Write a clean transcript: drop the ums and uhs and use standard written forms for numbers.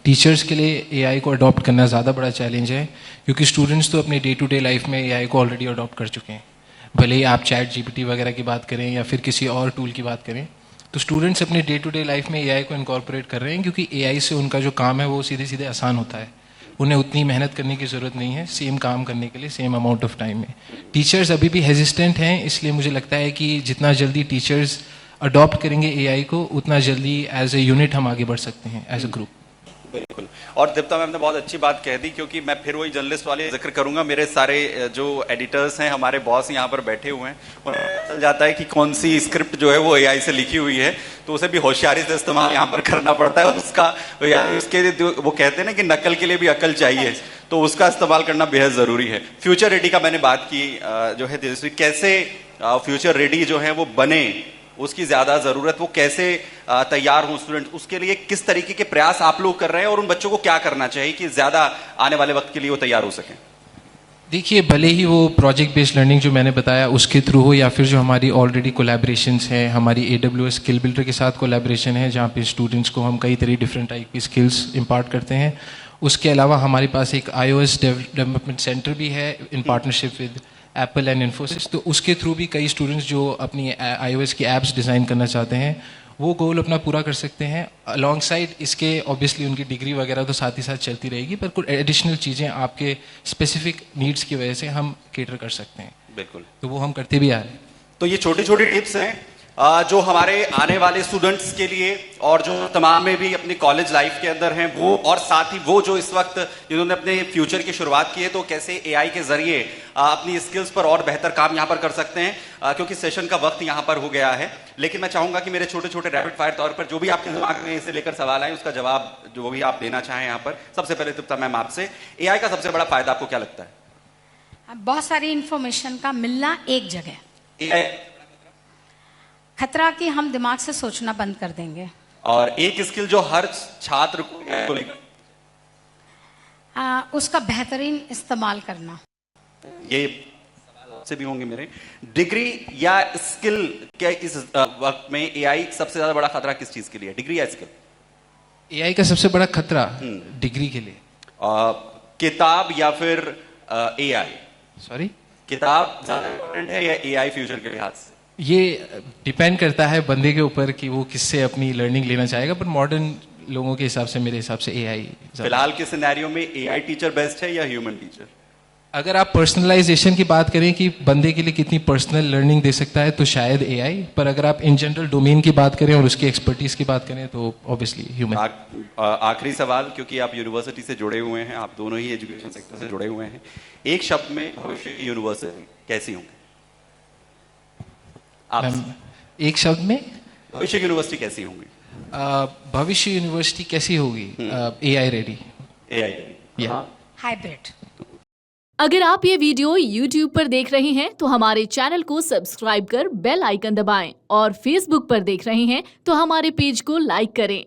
Teachers के लिए AI को अडॉप्ट करना ज़्यादा बड़ा चैलेंज है, क्योंकि स्टूडेंट्स तो अपने डे टू डे लाइफ में एआई को ऑलरेडी अडॉप्ट कर चुके हैं। भले ही आप चैट जीपीटी वगैरह की बात करें या फिर किसी और टूल की बात करें, तो स्टूडेंट्स अपने डे टू डे लाइफ में एआई को इनकॉर्पोरेट कर रहे हैं, क्योंकि एआई से उनका जो काम है वो सीधे सीधे आसान होता है। उन्हें उतनी मेहनत करने की ज़रूरत नहीं है सेम काम करने के लिए सेम अमाउंट ऑफ टाइम में। टीचर्स अभी भी हेजिस्टेंट हैं, इसलिए मुझे लगता है कि जितना जल्दी टीचर्स अडॉप्ट करेंगे एआई को, उतना जल्दी एज ए यूनिट हम आगे बढ़ सकते हैं एज अ ग्रुप। बिल्कुल। और दीप्ता मैम ने बहुत अच्छी बात कह दी, क्योंकि मैं फिर वही जर्नलिस्ट वाले जिक्र करूंगा। मेरे सारे जो एडिटर्स हैं, हमारे बॉस यहाँ पर बैठे हुए हैं, उन्हें पता चल जाता है कि कौन सी स्क्रिप्ट जो है वो एआई से लिखी हुई है, तो उसे भी होशियारी से इस्तेमाल यहाँ पर करना पड़ता है। उसका उसके वो कहते हैं ना कि नकल के लिए भी अकल चाहिए, तो उसका इस्तेमाल करना बेहद ज़रूरी है। फ्यूचर रेडी का मैंने बात की जो है तेजस्वी, कैसे फ्यूचर रेडी जो है वो बने, उसकी ज्यादा जरूरत, वो कैसे तैयार हों स्टूडेंट, उसके लिए किस तरीके के प्रयास आप लोग कर रहे हैं और उन बच्चों को क्या करना चाहिए कि ज्यादा आने वाले वक्त के लिए वो तैयार हो सकें? देखिए, भले ही वो प्रोजेक्ट बेस्ड लर्निंग जो मैंने बताया उसके थ्रू हो, या फिर जो हमारी ऑलरेडी कोलैबोरेशंस हैं, हमारी AWS स्किल बिल्डर के साथ कोलैबोरेशन है जहाँ पे स्टूडेंट्स को हम कई तरह डिफरेंट टाइप की स्किल्स इम्पार्ट करते हैं। उसके अलावा हमारे पास एक iOS डेवलपमेंट सेंटर भी है in partnership with Apple and Infosys, तो उसके थ्रू भी कई स्टूडेंट्स जो अपनी iOS की एप्स डिज़ाइन करना चाहते हैं वो गोल अपना पूरा कर सकते हैं। अलॉन्ग साइड इसके ऑब्वियसली उनकी डिग्री वगैरह तो साथ ही साथ चलती रहेगी, पर कुछ एडिशनल चीज़ें आपके स्पेसिफिक नीड्स की वजह से हम केटर कर सकते हैं। बिल्कुल, तो वो हम करते भी आ रहे हैं। तो ये छोटी छोटी टिप्स हैं जो हमारे आने वाले स्टूडेंट्स के लिए और जो तमाम में भी अपनी कॉलेज लाइफ के अंदर हैं वो, और साथ ही वो जो इस वक्त जिन्होंने अपने फ्यूचर की शुरुआत की है, तो कैसे एआई के जरिए अपनी स्किल्स पर और बेहतर काम यहाँ पर कर सकते हैं। क्योंकि सेशन का वक्त यहाँ पर हो गया है, लेकिन मैं चाहूंगा कि मेरे छोटे छोटे रैपिड फायर तौर पर जो भी आपके दिमाग में इसे लेकर सवाल आए उसका जवाब जो भी आप देना चाहें यहाँ पर। सबसे पहले तृप्ता मैम आपसे, एआई का सबसे बड़ा फायदा आपको क्या लगता है? बहुत सारी इंफॉर्मेशन का मिलना एक जगह। एआई खतरा कि हम दिमाग से सोचना बंद कर देंगे। और एक स्किल जो हर छात्र को उसका बेहतरीन इस्तेमाल करना। ये से भी होंगे मेरे, डिग्री या स्किल के इस वक्त में एआई सबसे ज्यादा बड़ा खतरा किस चीज के लिए, डिग्री या स्किल? एआई का सबसे बड़ा खतरा डिग्री के लिए। किताब या फिर एआई? सॉरी, किताब ज्यादा इंपॉर्टेंट है या एआई फ्यूचर के लिहाज से? ये डिपेंड करता है बंदे के ऊपर कि वो किससे अपनी लर्निंग लेना चाहेगा, पर मॉडर्न लोगों के हिसाब से मेरे हिसाब से एआई। फिलहाल के सिनेरियो में एआई टीचर बेस्ट है या ह्यूमन टीचर? अगर आप पर्सनलाइजेशन की बात करें कि बंदे के लिए कितनी पर्सनल लर्निंग दे सकता है, तो शायद एआई, पर अगर आप इन जनरल डोमेन की बात करें और उसकी एक्सपर्टीज की बात करें तो ऑब्वियसली ह्यूमन। आखिरी सवाल, क्योंकि आप यूनिवर्सिटी से जुड़े हुए हैं, आप दोनों ही एजुकेशन सेक्टर से जुड़े हुए हैं, एक शब्द में भविष्य की यूनिवर्सिटी कैसी होंगी? एक शब्द में भविष्य की यूनिवर्सिटी कैसी होंगी? भविष्य यूनिवर्सिटी कैसी होगी? AI ready. AI hybrid. अगर आप ये वीडियो YouTube पर देख रहे हैं तो हमारे चैनल को सब्सक्राइब कर बेल आइकन दबाएं, और Facebook पर देख रहे हैं तो हमारे पेज को लाइक करें।